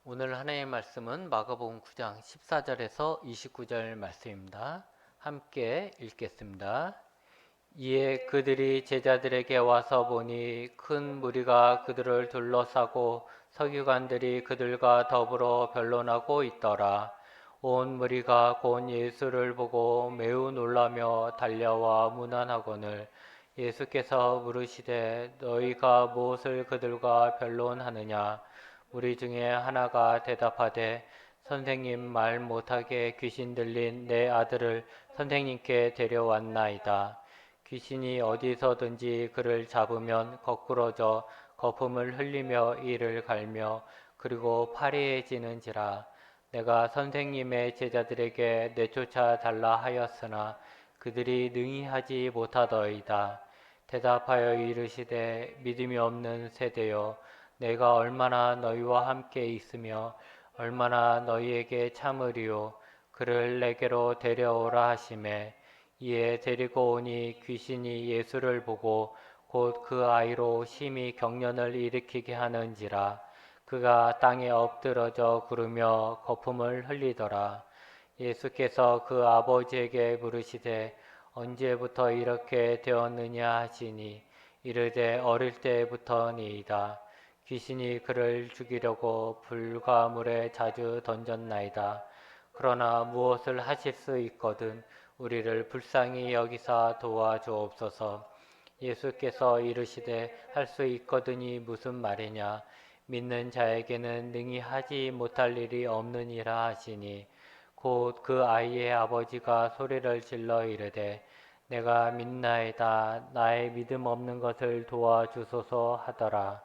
오늘 하나님의 말씀은 마가복음 9장 14절에서 29절 말씀입니다. 함께 읽겠습니다. 이에 그들이 제자들에게 와서 보니 큰 무리가 그들을 둘러싸고 서기관들이 그들과 더불어 변론하고 있더라. 온 무리가 곧 예수를 보고 매우 놀라며 달려와 문안하거늘 예수께서 물으시되 너희가 무엇을 그들과 변론하느냐. 우리 중에 하나가 대답하되 선생님, 말 못하게 귀신 들린 내 아들을 선생님께 데려왔나이다. 귀신이 어디서든지 그를 잡으면 거꾸러져 거품을 흘리며 이를 갈며 그리고 파리해지는지라. 내가 선생님의 제자들에게 내쫓아 달라 하였으나 그들이 능히 하지 못하더이다. 대답하여 이르시되 믿음이 없는 세대여, 내가 얼마나 너희와 함께 있으며 얼마나 너희에게 참으리요. 그를 내게로 데려오라 하시매 이에 데리고 오니 귀신이 예수를 보고 곧 그 아이로 심히 경련을 일으키게 하는지라. 그가 땅에 엎드러져 구르며 거품을 흘리더라. 예수께서 그 아버지에게 물으시되 언제부터 이렇게 되었느냐 하시니 이르되 어릴 때부터니이다. 귀신이 그를 죽이려고 불과 물에 자주 던졌나이다. 그러나 무엇을 하실 수 있거든 우리를 불쌍히 여기사 도와주옵소서. 예수께서 이르시되 할 수 있거든이 무슨 말이냐. 믿는 자에게는 능히 하지 못할 일이 없느니라 하시니 곧 그 아이의 아버지가 소리를 질러 이르되 내가 믿나이다. 나의 믿음 없는 것을 도와주소서 하더라.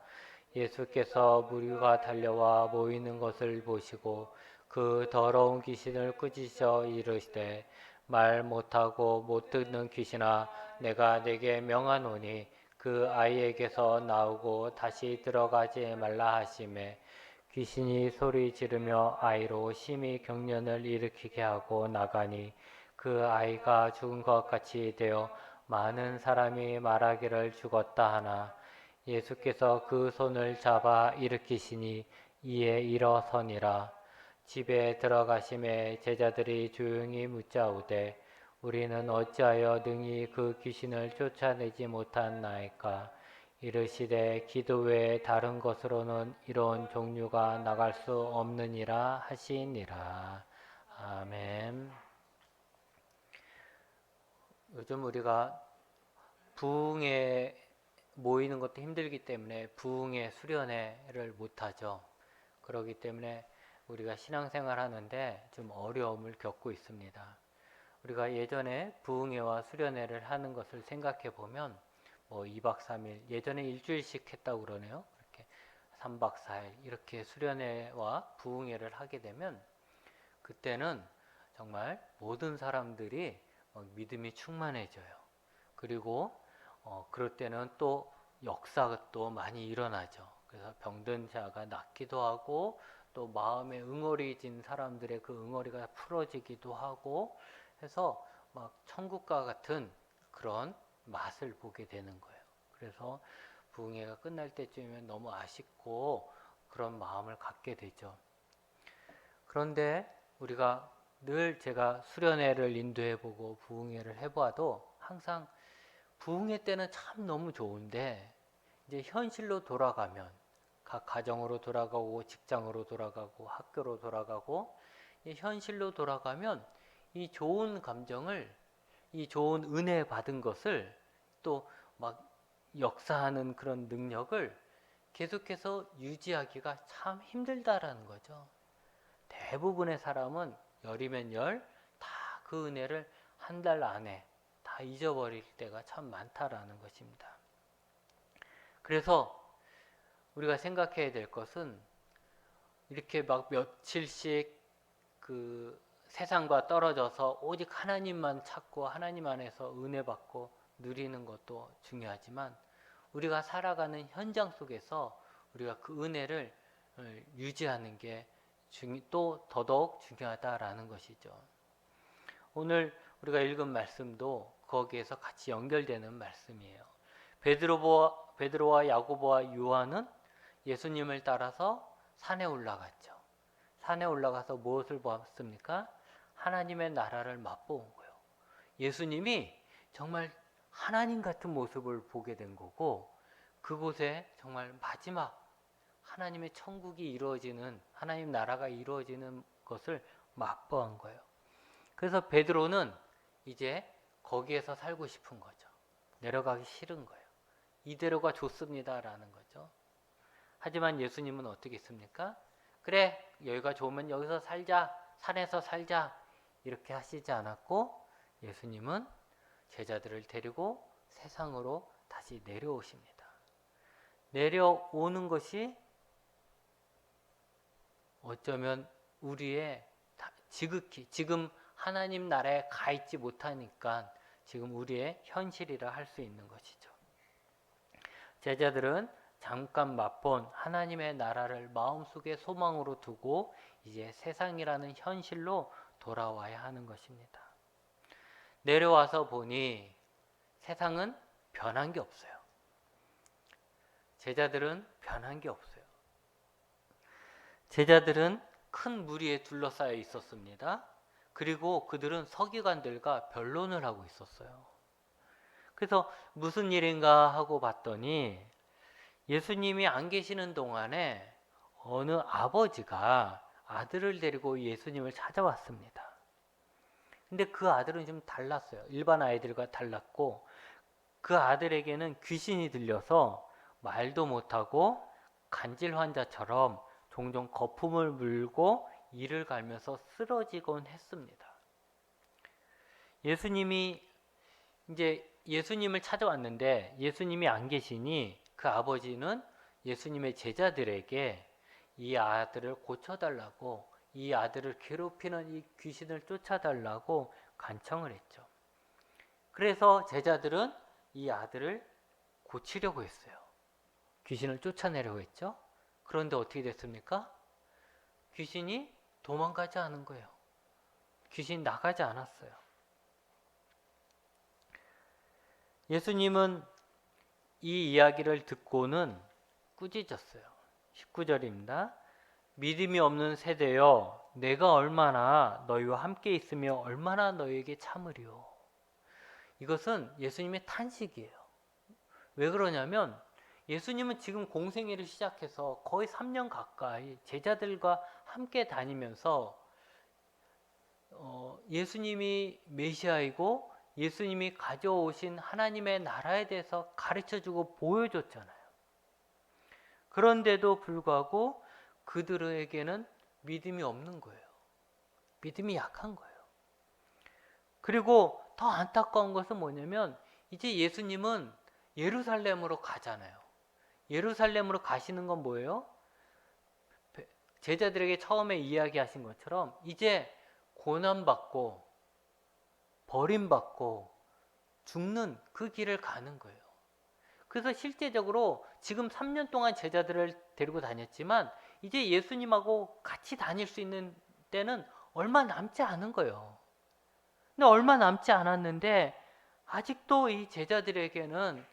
예수께서 무리가 달려와 모이는 것을 보시고 그 더러운 귀신을 꾸짖어 이르시되 말 못하고 못 듣는 귀신아, 내가 네게 명하노니 그 아이에게서 나오고 다시 들어가지 말라 하시매 귀신이 소리 지르며 아이로 심히 경련을 일으키게 하고 나가니 그 아이가 죽은 것 같이 되어 많은 사람이 말하기를 죽었다 하나 예수께서 그 손을 잡아 일으키시니 이에 일어서니라. 집에 들어가심에 제자들이 조용히 묻자오되 우리는 어찌하여 능히 그 귀신을 쫓아내지 못한나이까. 이르시되 기도 외에 다른 것으로는 이런 종류가 나갈 수 없느니라 하시니라. 아멘. 요즘 우리가 부흥에 모이는 것도 힘들기 때문에 부흥회, 수련회를 못하죠. 그렇기 때문에 우리가 신앙생활 하는데 좀 어려움을 겪고 있습니다. 우리가 예전에 부흥회와 수련회를 하는 것을 생각해 보면 뭐 2박 3일, 예전에 일주일씩 했다고 그러네요. 이렇게 3박 4일 이렇게 수련회와 부흥회를 하게 되면 그때는 정말 모든 사람들이 믿음이 충만해져요. 그리고 그럴 때는 또 역사가 또 많이 일어나죠. 그래서 병든 자가 낫기도 하고 또 마음에 응어리진 사람들의 그 응어리가 풀어지기도 하고 해서 막 천국과 같은 그런 맛을 보게 되는 거예요. 그래서 부흥회가 끝날 때쯤이면 너무 아쉽고 그런 마음을 갖게 되죠. 그런데 우리가 늘 제가 수련회를 인도해보고 부흥회를 해보아도 항상 부흥회 때는 참 너무 좋은데 이제 현실로 돌아가면 각 가정으로 돌아가고 직장으로 돌아가고 학교로 돌아가고 현실로 돌아가면 이 좋은 감정을 이 좋은 은혜 받은 것을 또 막 역사하는 그런 능력을 계속해서 유지하기가 참 힘들다라는 거죠. 대부분의 사람은 열이면 열 다 그 은혜를 한 달 안에 다 잊어버릴 때가 참 많다라는 것입니다. 그래서 우리가 생각해야 될 것은 이렇게 막 며칠씩 그 세상과 떨어져서 오직 하나님만 찾고 하나님 안에서 은혜 받고 누리는 것도 중요하지만 우리가 살아가는 현장 속에서 우리가 그 은혜를 유지하는 게 또 더더욱 중요하다라는 것이죠. 오늘 우리가 읽은 말씀도 거기에서 같이 연결되는 말씀이에요. 베드로와 야고보와 요한은 예수님을 따라서 산에 올라갔죠. 산에 올라가서 무엇을 보았습니까? 하나님의 나라를 맛보은 거예요. 예수님이 정말 하나님 같은 모습을 보게 된 거고, 그곳에 정말 마지막 하나님의 천국이 이루어지는, 하나님 나라가 이루어지는 것을 맛보은 거예요. 그래서 베드로는 이제 거기에서 살고 싶은 거죠. 내려가기 싫은 거예요. 이대로가 좋습니다 라는 거죠. 하지만 예수님은 어떻게 했습니까? 그래, 여기가 좋으면 여기서 살자, 산에서 살자, 이렇게 하시지 않았고, 예수님은 제자들을 데리고 세상으로 다시 내려오십니다. 내려오는 것이 어쩌면 우리의 지극히 지금 하나님 나라에 가 있지 못하니까 지금 우리의 현실이라 할 수 있는 것이죠. 제자들은 잠깐 맛본 하나님의 나라를 마음속에 소망으로 두고 이제 세상이라는 현실로 돌아와야 하는 것입니다. 내려와서 보니 세상은 변한 게 없어요. 제자들은 변한 게 없어요. 제자들은 큰 무리에 둘러싸여 있었습니다. 그리고 그들은 서기관들과 변론을 하고 있었어요. 그래서 무슨 일인가 하고 봤더니 예수님이 안 계시는 동안에 어느 아버지가 아들을 데리고 예수님을 찾아왔습니다. 근데 그 아들은 좀 달랐어요. 일반 아이들과 달랐고, 그 아들에게는 귀신이 들려서 말도 못하고 간질 환자처럼 종종 거품을 물고 이를 갈면서 쓰러지곤 했습니다. 예수님이 이제 예수님을 찾아왔는데 예수님이 안 계시니 그 아버지는 예수님의 제자들에게 이 아들을 고쳐달라고, 이 아들을 괴롭히는 이 귀신을 쫓아달라고 간청을 했죠. 그래서 제자들은 이 아들을 고치려고 했어요. 귀신을 쫓아내려고 했죠. 그런데 어떻게 됐습니까? 귀신이 도망가지 않은 거예요. 귀신이 나가지 않았어요. 예수님은 이 이야기를 듣고는 꾸짖었어요. 19절입니다. 믿음이 없는 세대여, 내가 얼마나 너희와 함께 있으며 얼마나 너희에게 참으리요. 이것은 예수님의 탄식이에요. 왜 그러냐면 예수님은 지금 공생애를 시작해서 거의 3년 가까이 제자들과 함께 다니면서 예수님이 메시아이고 예수님이 가져오신 하나님의 나라에 대해서 가르쳐주고 보여줬잖아요. 그런데도 불구하고 그들에게는 믿음이 없는 거예요. 믿음이 약한 거예요. 그리고 더 안타까운 것은 뭐냐면 이제 예수님은 예루살렘으로 가잖아요. 예루살렘으로 가시는 건 뭐예요? 제자들에게 처음에 이야기하신 것처럼 이제 고난받고 버림받고 죽는 그 길을 가는 거예요. 그래서 실제적으로 지금 3년 동안 제자들을 데리고 다녔지만 이제 예수님하고 같이 다닐 수 있는 때는 얼마 남지 않은 거예요. 근데 얼마 남지 않았는데 아직도 이 제자들에게는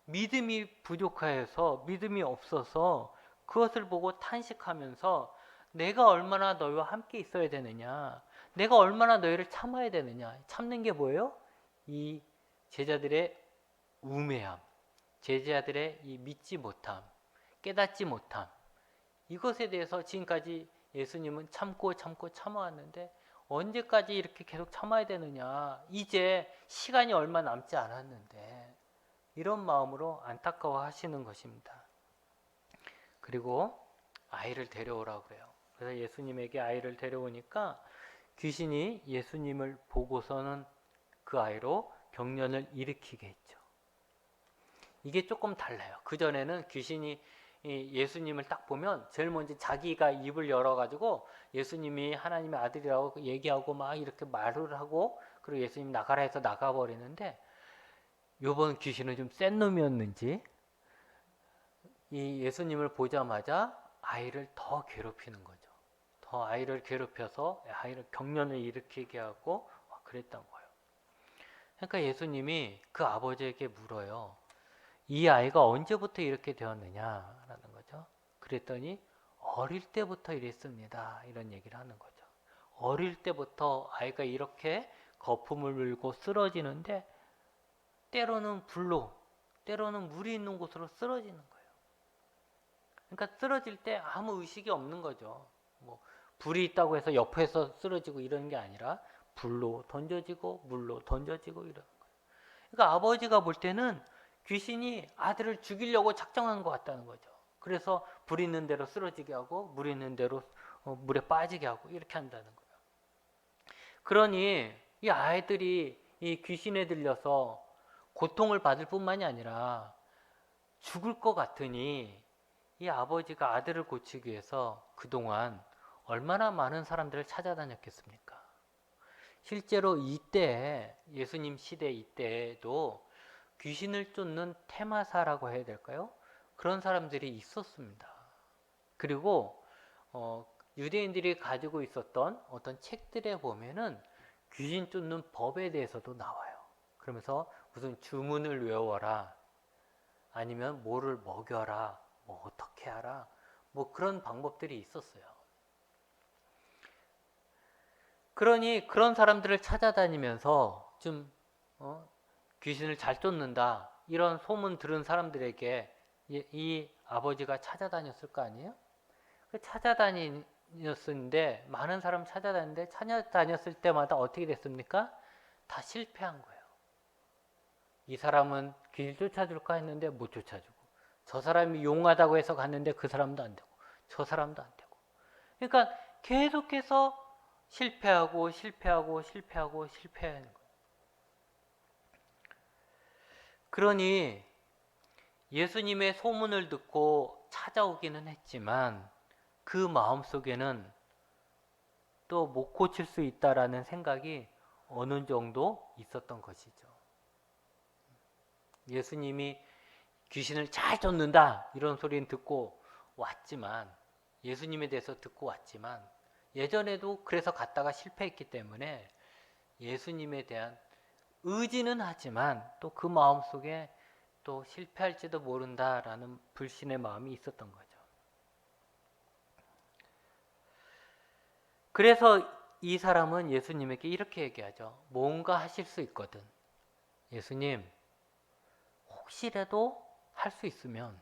믿음이 부족해서, 믿음이 없어서 그것을 보고 탄식하면서 내가 얼마나 너희와 함께 있어야 되느냐, 내가 얼마나 너희를 참아야 되느냐. 참는 게 뭐예요? 이 제자들의 우매함, 제자들의 이 믿지 못함, 깨닫지 못함, 이것에 대해서 지금까지 예수님은 참고 참아왔는데 언제까지 이렇게 계속 참아야 되느냐, 이제 시간이 얼마 남지 않았는데, 이런 마음으로 안타까워 하시는 것입니다. 그리고 아이를 데려오라고 그래요. 그래서 예수님에게 아이를 데려오니까 귀신이 예수님을 보고서는 그 아이로 병련을 일으키게 했죠. 이게 조금 달라요. 그전에는 귀신이 예수님을 딱 보면 제일 먼저 자기가 입을 열어가지고 예수님이 하나님의 아들이라고 얘기하고 막 이렇게 말을 하고, 그리고 예수님 나가라 해서 나가버리는데, 요번 귀신은 좀 센 놈이었는지 이 예수님을 보자마자 아이를 더 괴롭히는 거죠. 더 아이를 괴롭혀서 아이를 경련을 일으키게 하고 그랬던 거예요. 그러니까 예수님이 그 아버지에게 물어요. 이 아이가 언제부터 이렇게 되었느냐라는 거죠. 그랬더니 어릴 때부터 이랬습니다. 이런 얘기를 하는 거죠. 어릴 때부터 아이가 이렇게 거품을 물고 쓰러지는데 때로는 불로, 때로는 물이 있는 곳으로 쓰러지는 거예요. 그러니까 쓰러질 때 아무 의식이 없는 거죠. 뭐 불이 있다고 해서 옆에서 쓰러지고 이러는 게 아니라 불로 던져지고 물로 던져지고 이러는 거예요. 그러니까 아버지가 볼 때는 귀신이 아들을 죽이려고 작정한 것 같다는 거죠. 그래서 불 있는 대로 쓰러지게 하고 물 있는 대로 물에 빠지게 하고 이렇게 한다는 거예요. 그러니 이 아이들이 이 귀신에 들려서 고통을 받을 뿐만이 아니라 죽을 것 같으니 이 아버지가 아들을 고치기 위해서 그동안 얼마나 많은 사람들을 찾아다녔겠습니까? 실제로 이때 예수님 시대 이때에도 귀신을 쫓는 테마사라고 해야 될까요? 그런 사람들이 있었습니다. 그리고 유대인들이 가지고 있었던 어떤 책들에 보면은 귀신 쫓는 법에 대해서도 나와요. 그러면서 무슨 주문을 외워라, 아니면 뭐를 먹여라, 뭐 어떻게 하라, 뭐 그런 방법들이 있었어요. 그러니 그런 사람들을 찾아다니면서 좀 귀신을 잘 쫓는다 이런 소문 들은 사람들에게 이 아버지가 찾아다녔을 거 아니에요? 찾아다녔는데 많은 사람 찾아다녔는데 찾아다녔을 때마다 어떻게 됐습니까? 다 실패한 거예요. 이 사람은 귀신 쫓아줄까 했는데 못 쫓아주고, 저 사람이 용하다고 해서 갔는데 그 사람도 안 되고, 저 사람도 안 되고. 그러니까 계속해서 실패하고 실패하고 실패하고 실패하는 거예요. 그러니 예수님의 소문을 듣고 찾아오기는 했지만 그 마음속에는 또 못 고칠 수 있다라는 생각이 어느 정도 있었던 것이죠. 예수님이 귀신을 잘 쫓는다 이런 소리는 듣고 왔지만, 예수님에 대해서 듣고 왔지만 예전에도 그래서 갔다가 실패했기 때문에 예수님에 대한 의지는 하지만 또 그 마음속에 또 실패할지도 모른다라는 불신의 마음이 있었던 거죠. 그래서 이 사람은 예수님에게 이렇게 얘기하죠. 뭔가 하실 수 있거든. 예수님, 혹시라도 할 수 있으면,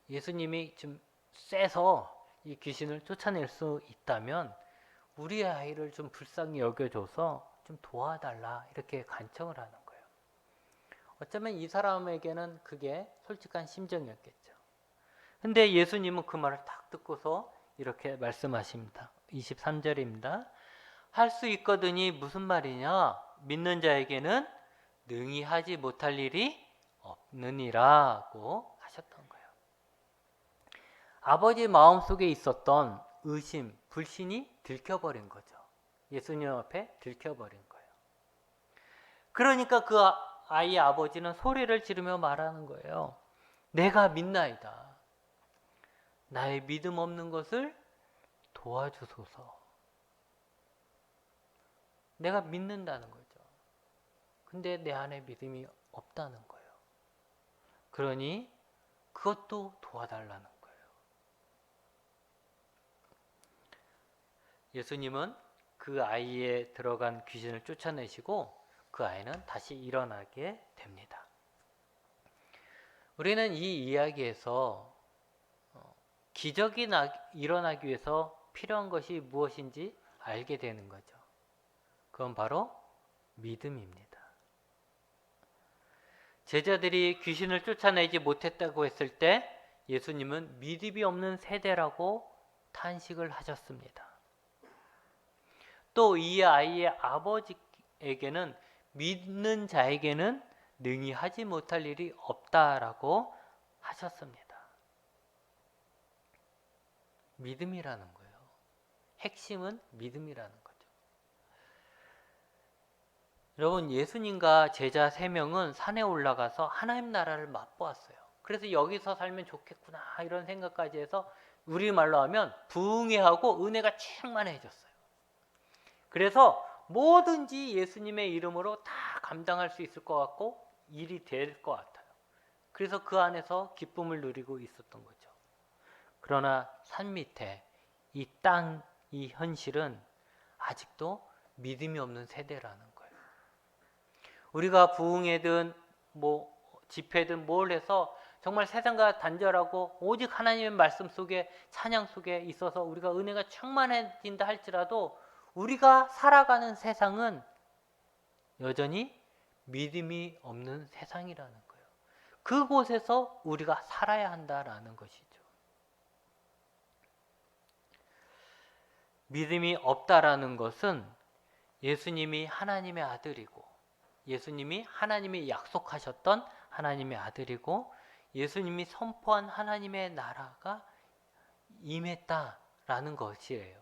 예수님이 좀 세서 이 귀신을 쫓아낼 수 있다면 우리 아이를 좀 불쌍히 여겨줘서 좀 도와달라 이렇게 간청을 하는 거예요. 어쩌면 이 사람에게는 그게 솔직한 심정이었겠죠. 근데 예수님은 그 말을 딱 듣고서 이렇게 말씀하십니다. 23절입니다. 할 수 있거든이 무슨 말이냐? 믿는 자에게는 능히 하지 못할 일이 없느니라고 하셨던 거예요. 아버지 마음속에 있었던 의심, 불신이 들켜버린 거죠. 예수님 앞에 들켜버린 거예요. 그러니까 그 아이의 아버지는 소리를 지르며 말하는 거예요. 내가 믿나이다. 나의 믿음 없는 것을 도와주소서. 내가 믿는다는 거죠. 근데 내 안에 믿음이 없다는 거예요. 그러니 그것도 도와달라는 거예요. 예수님은 그 아이에 들어간 귀신을 쫓아내시고 그 아이는 다시 일어나게 됩니다. 우리는 이 이야기에서 기적이 일어나기 위해서 필요한 것이 무엇인지 알게 되는 거죠. 그건 바로 믿음입니다. 제자들이 귀신을 쫓아내지 못했다고 했을 때 예수님은 믿음이 없는 세대라고 탄식을 하셨습니다. 또 이 아이의 아버지에게는 믿는 자에게는 능히 하지 못할 일이 없다라고 하셨습니다. 믿음이라는 거예요. 핵심은 믿음이라는 거죠. 여러분, 예수님과 제자 3명은 산에 올라가서 하나님 나라를 맛보았어요. 그래서 여기서 살면 좋겠구나 이런 생각까지 해서 우리말로 하면 부흥회하고 은혜가 충만해졌어요. 그래서 뭐든지 예수님의 이름으로 다 감당할 수 있을 것 같고 일이 될 것 같아요. 그래서 그 안에서 기쁨을 누리고 있었던 거죠. 그러나 산 밑에 이 땅, 이 현실은 아직도 믿음이 없는 세대라는 거예요. 우리가 부흥회든 뭐 집회든 뭘 해서 정말 세상과 단절하고 오직 하나님의 말씀 속에, 찬양 속에 있어서 우리가 은혜가 충만해진다 할지라도 우리가 살아가는 세상은 여전히 믿음이 없는 세상이라는 거예요. 그곳에서 우리가 살아야 한다라는 것이죠. 믿음이 없다라는 것은 예수님이 하나님의 아들이고, 예수님이 하나님이 약속하셨던 하나님의 아들이고, 예수님이 선포한 하나님의 나라가 임했다라는 것이에요.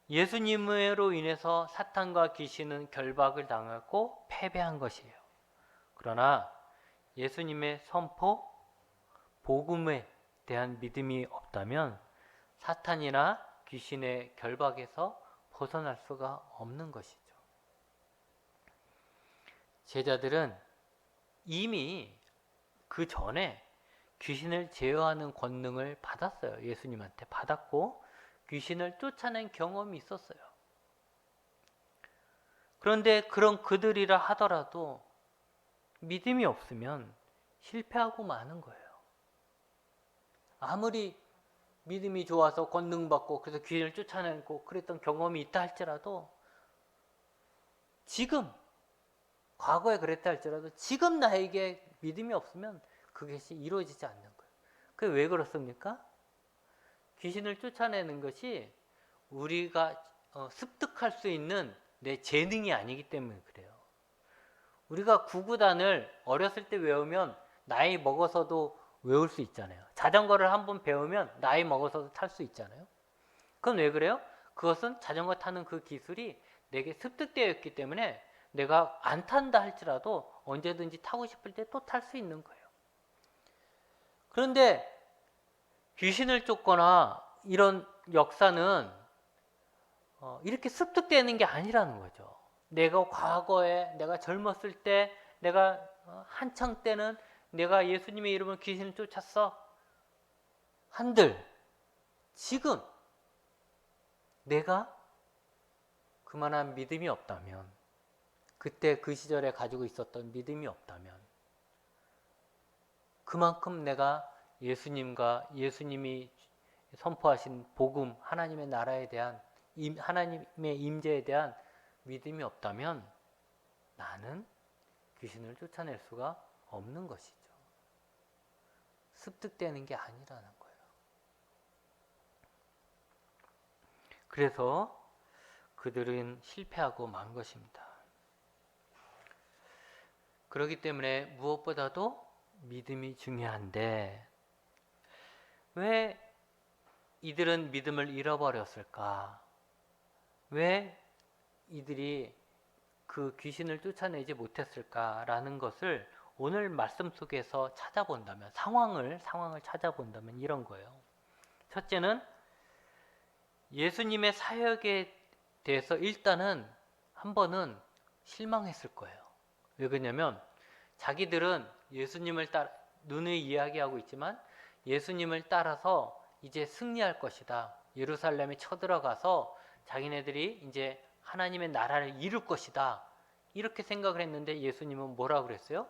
예수님으로 인해서 사탄과 귀신은 결박을 당하고 패배한 것이에요. 그러나 예수님의 선포, 복음에 대한 믿음이 없다면 사탄이나 귀신의 결박에서 벗어날 수가 없는 것이죠. 제자들은 이미 그 전에 귀신을 제어하는 권능을 받았어요. 예수님한테 받았고 귀신을 쫓아낸 경험이 있었어요. 그런데 그런 그들이라 하더라도 믿음이 없으면 실패하고 마는 거예요. 아무리 믿음이 좋아서 권능 받고 그래서 귀신을 쫓아내고 그랬던 경험이 있다 할지라도, 지금 과거에 그랬다 할지라도 지금 나에게 믿음이 없으면 그것이 이루어지지 않는 거예요. 그게 왜 그렇습니까? 귀신을 쫓아내는 것이 우리가 습득할 수 있는 내 재능이 아니기 때문에 그래요. 우리가 구구단을 어렸을 때 외우면 나이 먹어서도 외울 수 있잖아요. 자전거를 한번 배우면 나이 먹어서도 탈 수 있잖아요. 그건 왜 그래요? 그것은 자전거 타는 그 기술이 내게 습득되어 있기 때문에 내가 안 탄다 할지라도 언제든지 타고 싶을 때 또 탈 수 있는 거예요. 그런데 귀신을 쫓거나 이런 역사는 이렇게 습득되는 게 아니라는 거죠. 내가 과거에, 내가 젊었을 때, 내가 한창 때는 내가 예수님의 이름으로 귀신을 쫓았어 한들, 지금 내가 그만한 믿음이 없다면, 그때 그 시절에 가지고 있었던 믿음이 없다면, 그만큼 내가 예수님과 예수님이 선포하신 복음, 하나님의 나라에 대한, 하나님의 임재에 대한 믿음이 없다면 나는 귀신을 쫓아낼 수가 없는 것이죠. 습득되는 게 아니라는 거예요. 그래서 그들은 실패하고 만 것입니다. 그렇기 때문에 무엇보다도 믿음이 중요한데 왜 이들은 믿음을 잃어버렸을까? 왜 이들이 그 귀신을 쫓아내지 못했을까라는 것을 오늘 말씀 속에서 찾아본다면, 상황을 찾아본다면 이런 거예요. 첫째는 예수님의 사역에 대해서 일단은 한 번은 실망했을 거예요. 왜 그러냐면 자기들은 예수님을 눈에 이야기하고 있지만 예수님을 따라서 이제 승리할 것이다. 예루살렘에 쳐들어가서 자기네들이 이제 하나님의 나라를 이룰 것이다. 이렇게 생각을 했는데 예수님은 뭐라고 그랬어요?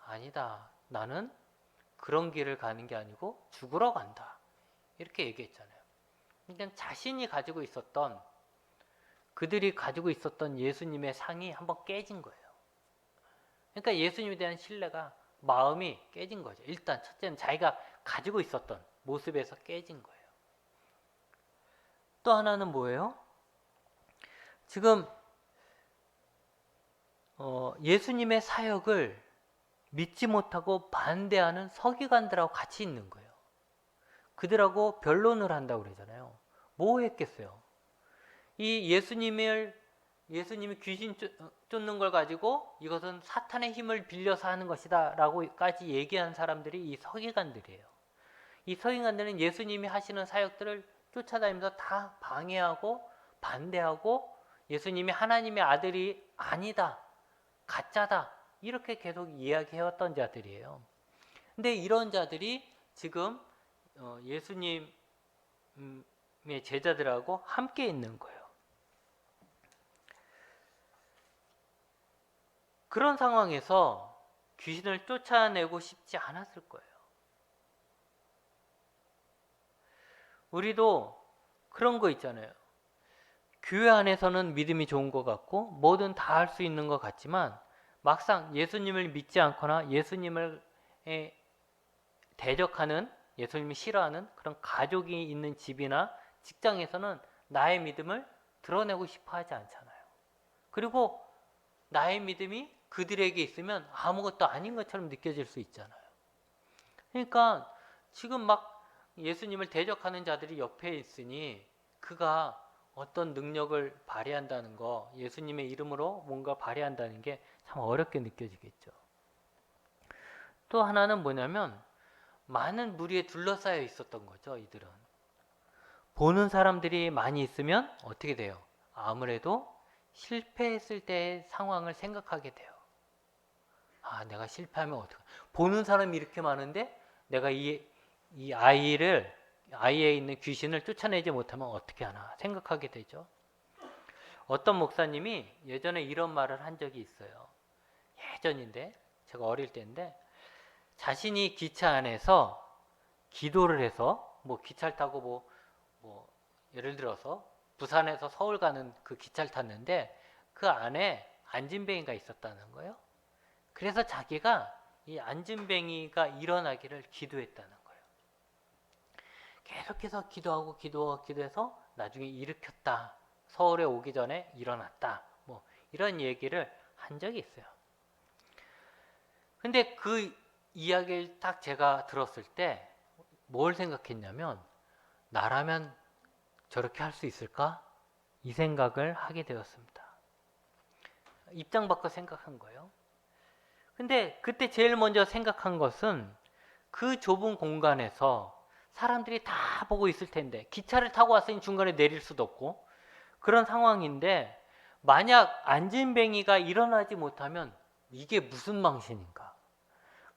아니다. 나는 그런 길을 가는 게 아니고 죽으러 간다. 이렇게 얘기했잖아요. 그러니까 자신이 가지고 있었던, 그들이 가지고 있었던 예수님의 상이 한번 깨진 거예요. 그러니까 예수님에 대한 신뢰가, 마음이 깨진 거죠. 일단 첫째는 자기가 가지고 있었던 모습에서 깨진 거예요. 또 하나는 뭐예요? 지금 예수님의 사역을 믿지 못하고 반대하는 서기관들하고 같이 있는 거예요. 그들하고 변론을 한다고 그러잖아요. 뭐 했겠어요? 이 예수님이 귀신 쫓는 걸 가지고 이것은 사탄의 힘을 빌려서 하는 것이다 라고까지 얘기한 사람들이 이 서기관들이에요. 이 서기관들은 예수님이 하시는 사역들을 쫓아다니면서 다 방해하고 반대하고 예수님이 하나님의 아들이 아니다, 가짜다, 이렇게 계속 이야기해왔던 자들이에요. 근데 이런 자들이 지금 예수님의 제자들하고 함께 있는 거예요. 그런 상황에서 귀신을 쫓아내고 싶지 않았을 거예요. 우리도 그런 거 있잖아요. 교회 안에서는 믿음이 좋은 것 같고 뭐든 다 할 수 있는 것 같지만 막상 예수님을 믿지 않거나 예수님을 대적하는, 예수님이 싫어하는 그런 가족이 있는 집이나 직장에서는 나의 믿음을 드러내고 싶어 하지 않잖아요. 그리고 나의 믿음이 그들에게 있으면 아무것도 아닌 것처럼 느껴질 수 있잖아요. 그러니까 지금 막 예수님을 대적하는 자들이 옆에 있으니 그가 어떤 능력을 발휘한다는 거, 예수님의 이름으로 뭔가 발휘한다는 게 참 어렵게 느껴지겠죠. 또 하나는 뭐냐면 많은 무리에 둘러싸여 있었던 거죠. 이들은 보는 사람들이 많이 있으면 어떻게 돼요? 아무래도 실패했을 때의 상황을 생각하게 돼요. 아, 내가 실패하면 어떡해. 보는 사람이 이렇게 많은데 내가 이 아이에 있는 귀신을 쫓아내지 못하면 어떻게 하나 생각하게 되죠. 어떤 목사님이 예전에 이런 말을 한 적이 있어요. 예전인데, 제가 어릴 때인데, 자신이 기차 안에서 기도를 해서 뭐 기차를 타고 뭐 예를 들어서 부산에서 서울 가는 그 기차를 탔는데 그 안에 안진뱅이가 있었다는 거예요. 그래서 자기가 이 안진뱅이가 일어나기를 기도했다는 거예요. 계속해서 기도해서 나중에 일으켰다. 서울에 오기 전에 일어났다. 뭐 이런 얘기를 한 적이 있어요. 근데 그 이야기를 딱 제가 들었을 때 뭘 생각했냐면 나라면 저렇게 할 수 있을까? 이 생각을 하게 되었습니다. 입장 바꿔 생각한 거예요. 근데 그때 제일 먼저 생각한 것은 그 좁은 공간에서 사람들이 다 보고 있을 텐데 기차를 타고 왔으니 중간에 내릴 수도 없고 그런 상황인데 만약 안진뱅이가 일어나지 못하면 이게 무슨 망신인가?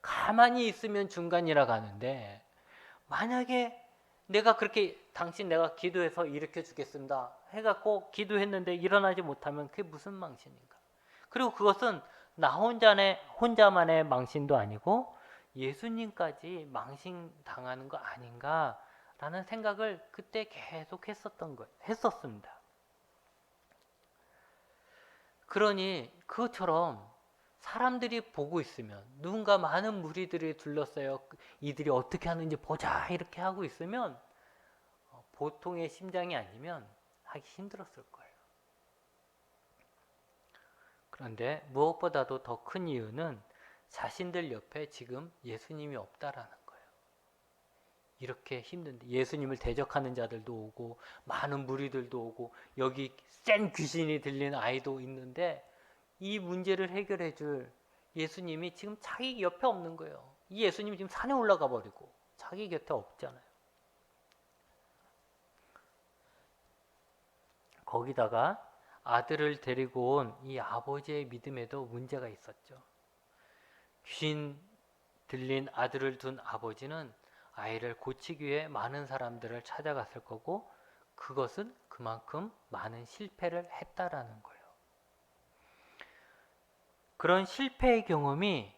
가만히 있으면 중간이라 가는데 만약에 내가 그렇게 당신 내가 기도해서 일으켜 주겠습니다 해갖고 기도했는데 일어나지 못하면 그게 무슨 망신인가? 그리고 그것은 나 혼자만의 망신도 아니고 예수님까지 망신 당하는 거 아닌가라는 생각을 그때 계속 했었습니다. 그러니 그것처럼 사람들이 보고 있으면 누군가 많은 무리들이 둘러싸여 이들이 어떻게 하는지 보자 이렇게 하고 있으면 보통의 심장이 아니면 하기 힘들었을 거예요. 그런데 무엇보다도 더 큰 이유는 자신들 옆에 지금 예수님이 없다라는 거예요. 이렇게 힘든데 예수님을 대적하는 자들도 오고 많은 무리들도 오고 여기 센 귀신이 들리는 아이도 있는데 이 문제를 해결해 줄 예수님이 지금 자기 옆에 없는 거예요. 이 예수님이 지금 산에 올라가 버리고 자기 곁에 없잖아요. 거기다가 아들을 데리고 온 이 아버지의 믿음에도 문제가 있었죠. 귀신 들린 아들을 둔 아버지는 아이를 고치기 위해 많은 사람들을 찾아갔을 거고 그것은 그만큼 많은 실패를 했다라는 거예요. 그런 실패의 경험이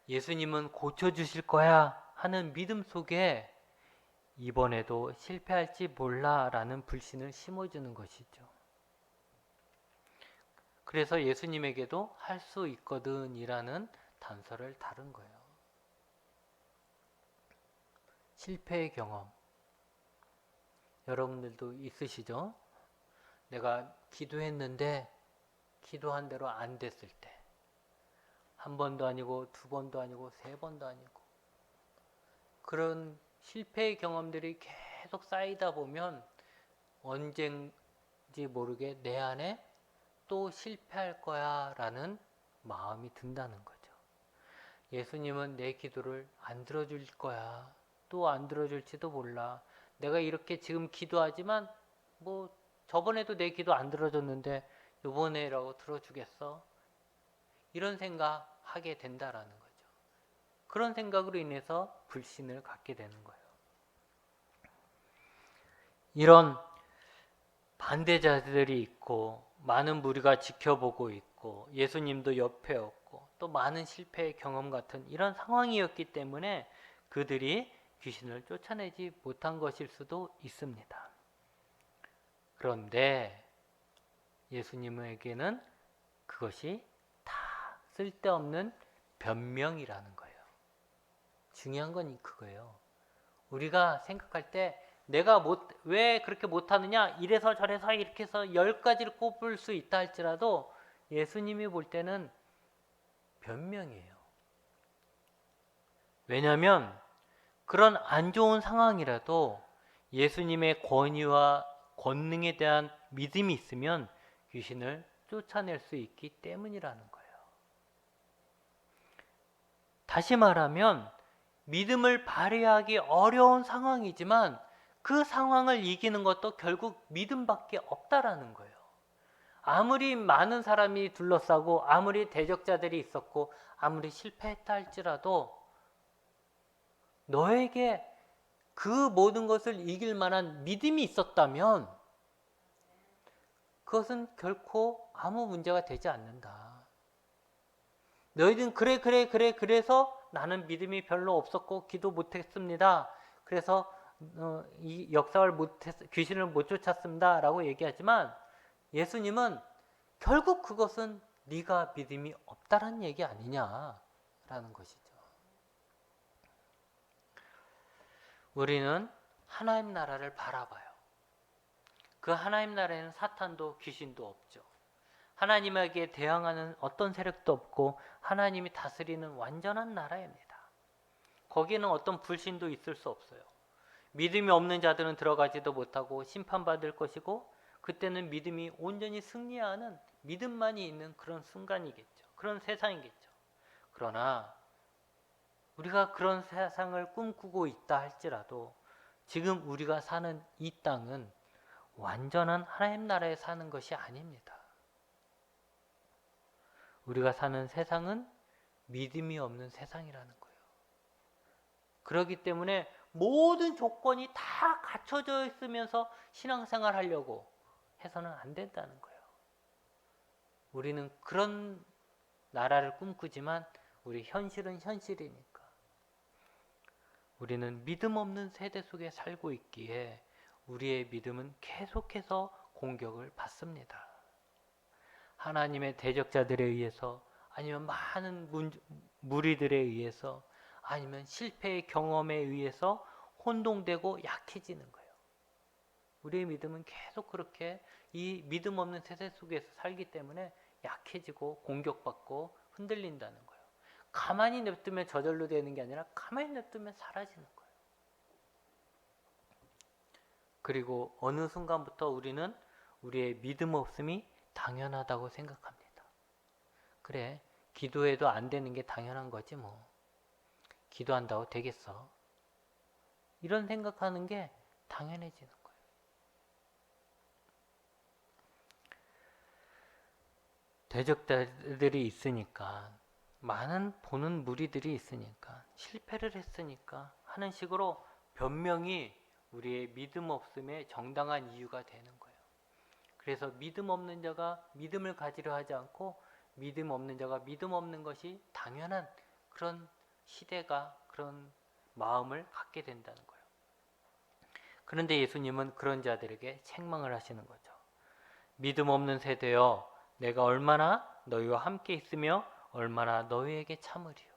예수님은 고쳐주실 거야 하는 믿음 속에 이번에도 실패할지 몰라라는 불신을 심어주는 것이죠. 그래서 예수님에게도 할 수 있거든 이라는 단서를 다룬 거예요. 실패의 경험 여러분들도 있으시죠? 내가 기도했는데 기도한 대로 안 됐을 때 한 번도 아니고 두 번도 아니고 세 번도 아니고 그런 실패의 경험들이 계속 쌓이다 보면 언젠지 모르게 내 안에 또 실패할 거야 라는 마음이 든다는 거죠. 예수님은 내 기도를 안 들어줄 거야. 또 안 들어줄지도 몰라. 내가 이렇게 지금 기도하지만 뭐 저번에도 내 기도 안 들어줬는데 이번에라고 들어주겠어? 이런 생각 하게 된다라는 거죠. 그런 생각으로 인해서 불신을 갖게 되는 거예요. 이런 반대자들이 있고 많은 무리가 지켜보고 있고 예수님도 옆에 없고 또 많은 실패의 경험 같은 이런 상황이었기 때문에 그들이 귀신을 쫓아내지 못한 것일 수도 있습니다. 그런데 예수님에게는 그것이 다 쓸데없는 변명이라는 거예요. 중요한 건 그거예요. 우리가 생각할 때 내가 왜 그렇게 못하느냐, 이래서 저래서 이렇게 해서 10가지를 꼽을 수 있다 할지라도 예수님이 볼 때는 변명이에요. 왜냐하면 그런 안 좋은 상황이라도 예수님의 권위와 권능에 대한 믿음이 있으면 귀신을 쫓아낼 수 있기 때문이라는 거예요. 다시 말하면 믿음을 발휘하기 어려운 상황이지만 그 상황을 이기는 것도 결국 믿음밖에 없다라는 거예요. 아무리 많은 사람이 둘러싸고 아무리 대적자들이 있었고 아무리 실패했다 할지라도 너에게 그 모든 것을 이길 만한 믿음이 있었다면 그것은 결코 아무 문제가 되지 않는다. 너희들은 그래서 나는 믿음이 별로 없었고 기도 못했습니다. 그래서 이 역사를 귀신을 못 쫓았습니다 라고 얘기하지만 예수님은 결국 그것은 네가 믿음이 없다라는 얘기 아니냐라는 것이죠. 우리는 하나님 나라를 바라봐요. 그 하나님 나라에는 사탄도 귀신도 없죠. 하나님에게 대항하는 어떤 세력도 없고 하나님이 다스리는 완전한 나라입니다. 거기는 어떤 불신도 있을 수 없어요. 믿음이 없는 자들은 들어가지도 못하고 심판받을 것이고 그때는 믿음이 온전히 승리하는 믿음만이 있는 그런 순간이겠죠. 그런 세상이겠죠. 그러나 우리가 그런 세상을 꿈꾸고 있다 할지라도 지금 우리가 사는 이 땅은 완전한 하나님 나라에 사는 것이 아닙니다. 우리가 사는 세상은 믿음이 없는 세상이라는 거예요. 그렇기 때문에 모든 조건이 다 갖춰져 있으면서 신앙생활 하려고 해서는 안 된다는 거예요. 우리는 그런 나라를 꿈꾸지만 우리 현실은 현실이니까. 우리는 믿음 없는 세대 속에 살고 있기에 우리의 믿음은 계속해서 공격을 받습니다. 하나님의 대적자들에 의해서 아니면 많은 무리들에 의해서 아니면 실패의 경험에 의해서 혼동되고 약해지는 거예요. 우리의 믿음은 계속 그렇게 이 믿음 없는 세대 속에서 살기 때문에 약해지고 공격받고 흔들린다는 거예요. 가만히 냅두면 저절로 되는 게 아니라 가만히 냅두면 사라지는 거예요. 그리고 어느 순간부터 우리는 우리의 믿음 없음이 당연하다고 생각합니다. 그래, 기도해도 안 되는 게 당연한 거지 뭐. 기도한다고 되겠어. 이런 생각하는 게 당연해지는 거예요. 대적자들이 있으니까, 많은 보는 무리들이 있으니까, 실패를 했으니까 하는 식으로 변명이 우리의 믿음 없음의 정당한 이유가 되는 거예요. 그래서 믿음 없는 자가 믿음을 가지려 하지 않고 믿음 없는 자가 믿음 없는 것이 당연한 그런 시대가, 그런 마음을 갖게 된다는 거예요. 그런데 예수님은 그런 자들에게 책망을 하시는 거죠. 믿음 없는 세대여, 내가 얼마나 너희와 함께 있으며 얼마나 너희에게 참으리요.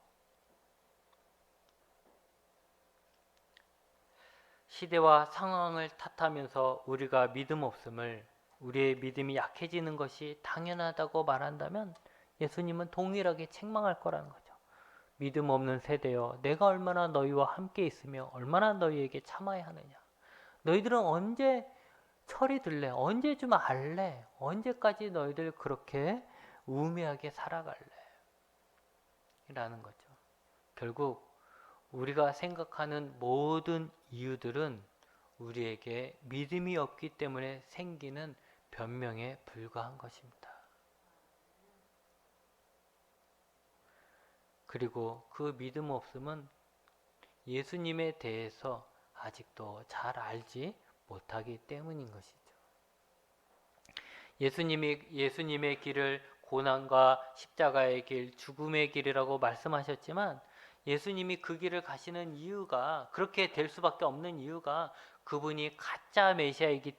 시대와 상황을 탓하면서 우리가 믿음 없음을, 우리의 믿음이 약해지는 것이 당연하다고 말한다면 예수님은 동일하게 책망할 거라는 거죠. 믿음 없는 세대여, 내가 얼마나 너희와 함께 있으며 얼마나 너희에게 참아야 하느냐. 너희들은 언제 철이 들래? 언제 좀 알래? 언제까지 너희들 그렇게 우매하게 살아갈래? 라는 거죠. 결국 우리가 생각하는 모든 이유들은 우리에게 믿음이 없기 때문에 생기는 변명에 불과한 것입니다. 그리고 그 믿음 없음은 예수님에 대해서 아직도 잘 알지 못하기 때문인 것이죠. 예수님의 길을 고난과 십자가의 길, 죽음의 길이라고 말씀하셨지만 예수님이 그 길을 가시는 이유가, 그렇게 될 수밖에 없는 이유가 그분이 가짜 메시아이기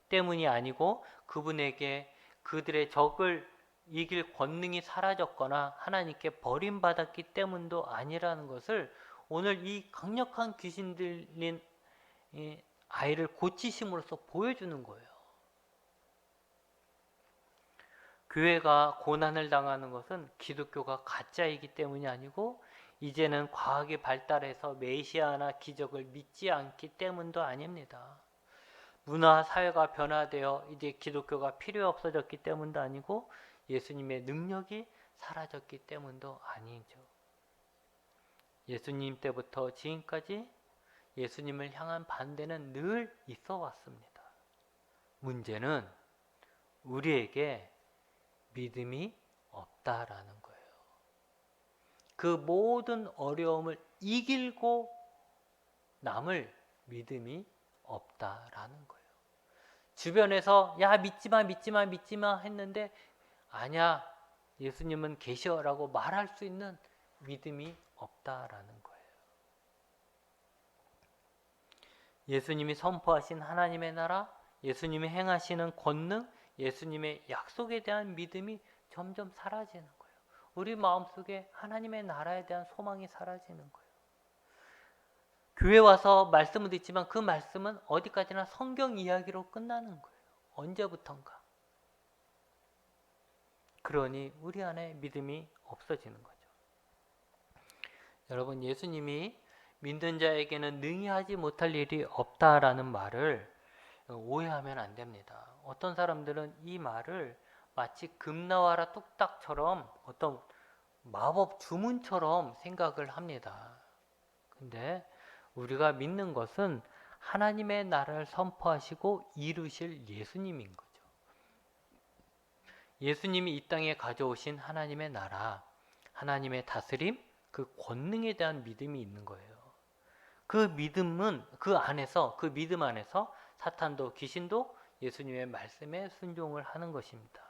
때문이 아니고 그분에게 그들의 적을 이길 권능이 사라졌거나 하나님께 버림받았기 때문도 아니라는 것을 오늘 이 강력한 귀신 들린 이 아이를 고치심으로써 보여주는 거예요. 교회가 고난을 당하는 것은 기독교가 가짜이기 때문이 아니고 이제는 과학이 발달해서 메시아나 기적을 믿지 않기 때문도 아닙니다. 문화 사회가 변화되어 이제 기독교가 필요 없어졌기 때문도 아니고 예수님의 능력이 사라졌기 때문도 아니죠. 예수님 때부터 지금까지 예수님을 향한 반대는 늘 있어 왔습니다. 문제는 우리에게 믿음이 없다라는 거예요. 그 모든 어려움을 이길고 남을 믿음이 없다라는 거예요. 주변에서 야 믿지마 했는데 아니야 예수님은 계셔라고 말할 수 있는 믿음이 없다라는 거예요. 예수님이 선포하신 하나님의 나라, 예수님이 행하시는 권능, 예수님의 약속에 대한 믿음이 점점 사라지는 거예요. 우리 마음속에 하나님의 나라에 대한 소망이 사라지는 거예요. 교회 와서 말씀을 듣지만 그 말씀은 어디까지나 성경 이야기로 끝나는 거예요. 언제부턴가. 그러니 우리 안에 믿음이 없어지는 거죠. 여러분, 예수님이 믿는 자에게는 능히 하지 못할 일이 없다라는 말을 오해하면 안 됩니다. 어떤 사람들은 이 말을 마치 금나와라 뚝딱처럼 어떤 마법 주문처럼 생각을 합니다. 근데 우리가 믿는 것은 하나님의 나라를 선포하시고 이루실 예수님인 거죠. 예수님이 이 땅에 가져오신 하나님의 나라, 하나님의 다스림, 그 권능에 대한 믿음이 있는 거예요. 그 믿음은 그 믿음 안에서 사탄도 귀신도 예수님의 말씀에 순종을 하는 것입니다.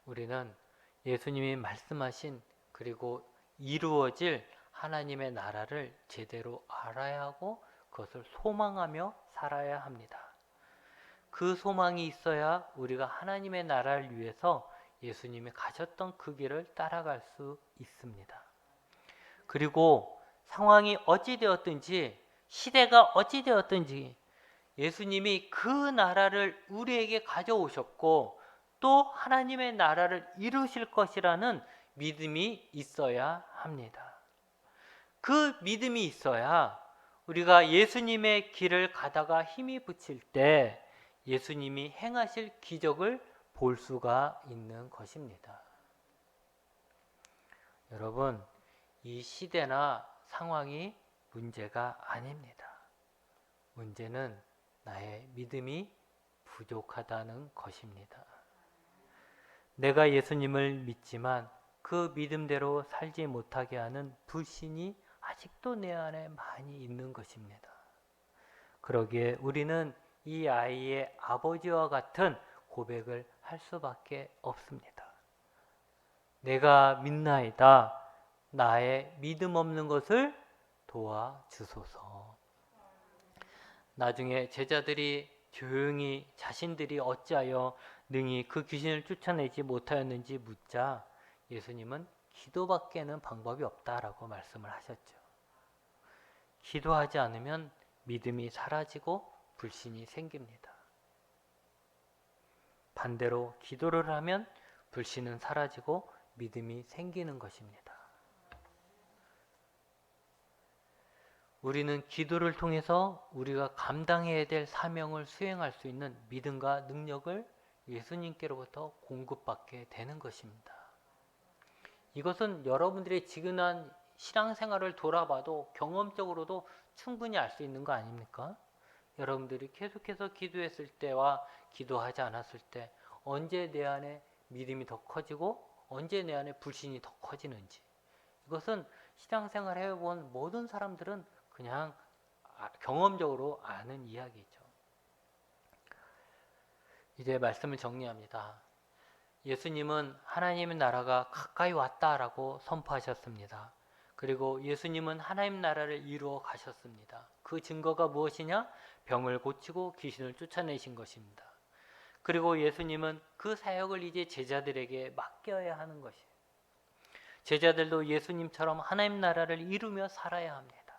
우리는 예수님이 말씀하신 그리고 이루어질 하나님의 나라를 제대로 알아야 하고 그것을 소망하며 살아야 합니다. 그 소망이 있어야 우리가 하나님의 나라를 위해서 예수님이 가셨던 그 길을 따라갈 수 있습니다. 그리고 상황이 어찌되었든지 시대가 어찌되었든지 예수님이 그 나라를 우리에게 가져오셨고 또 하나님의 나라를 이루실 것이라는 믿음이 있어야 합니다. 그 믿음이 있어야 우리가 예수님의 길을 가다가 힘이 붙일 때 예수님이 행하실 기적을 볼 수가 있는 것입니다. 여러분, 이 시대나 상황이 문제가 아닙니다. 문제는 나의 믿음이 부족하다는 것입니다. 내가 예수님을 믿지만 그 믿음대로 살지 못하게 하는 불신이 아직도 내 안에 많이 있는 것입니다. 그러기에 우리는 이 아이의 아버지와 같은 고백을 할 수밖에 없습니다. 내가 믿나이다. 나의 믿음 없는 것을 도와주소서. 나중에 제자들이 조용히 자신들이 어찌하여 능히 그 귀신을 쫓아내지 못하였는지 묻자 예수님은 기도밖에는 방법이 없다라고 말씀을 하셨죠. 기도하지 않으면 믿음이 사라지고 불신이 생깁니다. 반대로 기도를 하면 불신은 사라지고 믿음이 생기는 것입니다. 우리는 기도를 통해서 우리가 감당해야 될 사명을 수행할 수 있는 믿음과 능력을 예수님께로부터 공급받게 되는 것입니다. 이것은 여러분들의 지근한 신앙생활을 돌아봐도 경험적으로도 충분히 알 수 있는 거 아닙니까? 여러분들이 계속해서 기도했을 때와 기도하지 않았을 때 언제 내 안에 믿음이 더 커지고 언제 내 안에 불신이 더 커지는지, 이것은 신앙생활 해본 모든 사람들은 그냥 경험적으로 아는 이야기죠. 이제 말씀을 정리합니다. 예수님은 하나님의 나라가 가까이 왔다라고 선포하셨습니다. 그리고 예수님은 하나님 나라를 이루어 가셨습니다. 그 증거가 무엇이냐? 병을 고치고 귀신을 쫓아내신 것입니다. 그리고 예수님은 그 사역을 이제 제자들에게 맡겨야 하는 것이에요. 제자들도 예수님처럼 하나님 나라를 이루며 살아야 합니다.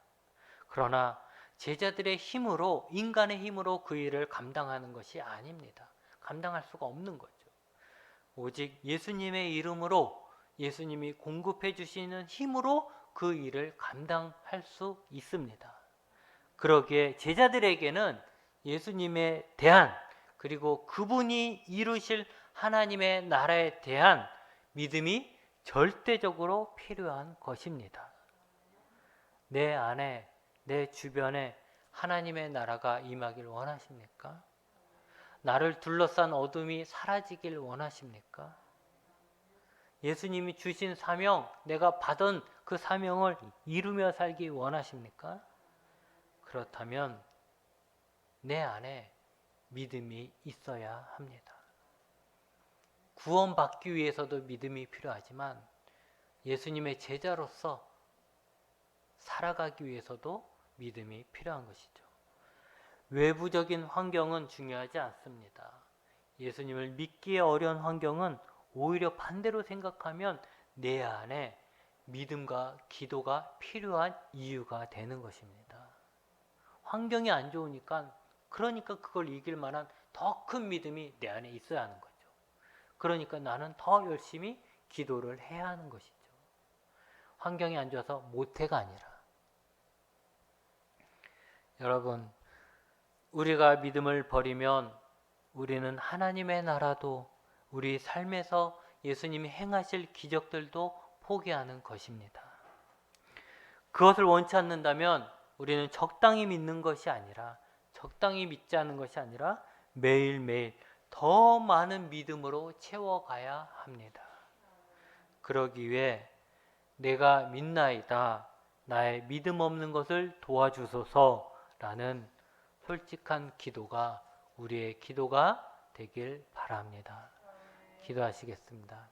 그러나 제자들의 힘으로, 인간의 힘으로 그 일을 감당하는 것이 아닙니다. 감당할 수가 없는 거죠. 오직 예수님의 이름으로, 예수님이 공급해 주시는 힘으로 그 일을 감당할 수 있습니다. 그러기에 제자들에게는 예수님에 대한, 그리고 그분이 이루실 하나님의 나라에 대한 믿음이 절대적으로 필요한 것입니다. 내 안에, 내 주변에 하나님의 나라가 임하길 원하십니까? 나를 둘러싼 어둠이 사라지길 원하십니까? 예수님이 주신 사명, 내가 받은 그 사명을 이루며 살기 원하십니까? 그렇다면 내 안에 믿음이 있어야 합니다. 구원받기 위해서도 믿음이 필요하지만 예수님의 제자로서 살아가기 위해서도 믿음이 필요한 것이죠. 외부적인 환경은 중요하지 않습니다. 예수님을 믿기에 어려운 환경은 오히려 반대로 생각하면 내 안에 믿음과 기도가 필요한 이유가 되는 것입니다. 환경이 안 좋으니까, 그러니까 그걸 이길 만한 더 큰 믿음이 내 안에 있어야 하는 거죠. 그러니까 나는 더 열심히 기도를 해야 하는 것이죠. 환경이 안 좋아서 못해가 아니라. 여러분, 우리가 믿음을 버리면 우리는 하나님의 나라도, 우리 삶에서 예수님이 행하실 기적들도 포기하는 것입니다. 그것을 원치 않는다면 우리는 적당히 믿는 것이 아니라, 적당히 믿지 않는 것이 아니라 매일매일 더 많은 믿음으로 채워가야 합니다. 그러기 위해 내가 믿나이다, 나의 믿음 없는 것을 도와주소서라는 솔직한 기도가 우리의 기도가 되길 바랍니다. 기도하시겠습니다.